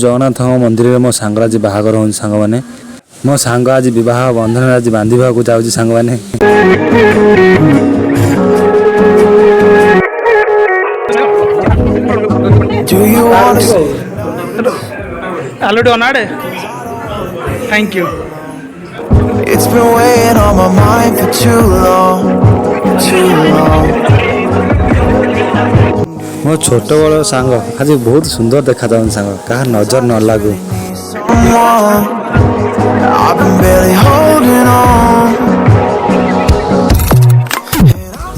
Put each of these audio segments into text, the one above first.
जगन्नाथ मंदिर में मो सांग आज बाहागर हो सांग मैंने मो सांग आज बह बंधन आज बांधा जाऊँगी सांग मैंने Thank you. It's been weighing on my mind for too long, too long. मो छोट बड़ सांग आज बहुत सुंदर देखा जाऊँ सांग कहा नजर न लागू Someone I've been barely holding on.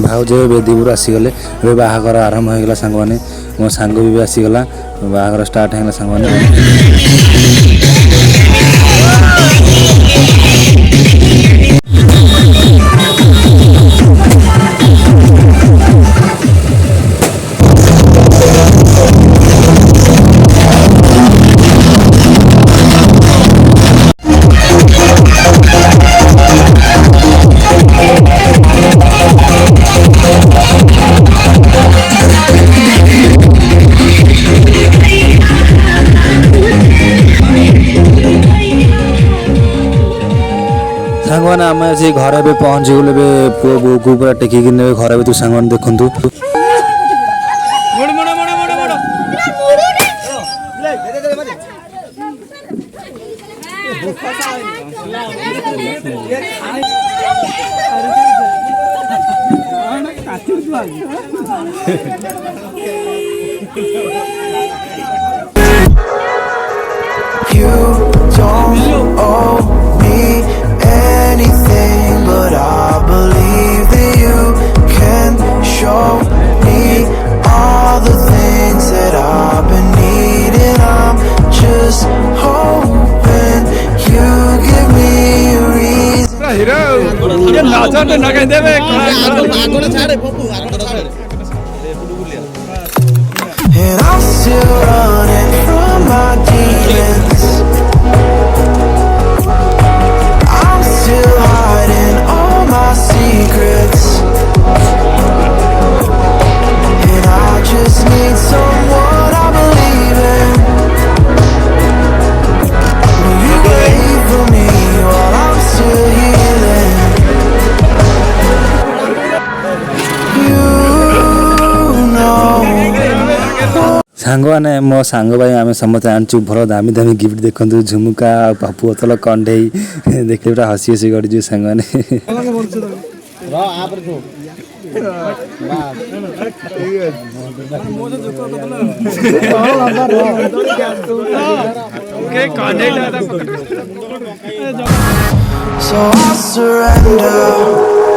भाउज Bedipur आसीगले ए बाहागर आरंभ होगा सांग मैंने मो सांग भी आसीगला बाहागर स्टार्ट होगा सांग मैंने सांग मैंने आम से घर ए पहुँची गले पुओ बो को पूरा टेकिक ने घर भी तू सांग मैंने देखु You don't owe me anything, but I believe that you can show me all the things that I've been needing. I'm just hoping you give me a reason. And I'm still running from my demons. I'm still hiding all my secrets. And I just need someone I believe in. Will you wait for me while I'm still healing? You know. सांग मैंने मो सांग भाई आम समस्त आनचु भल दामी दामी गिफ्ट देखु झुमुका पापु अतल कंडे देखते पूरा हसी हसी गढ़ी सांग मैंने So I surrender.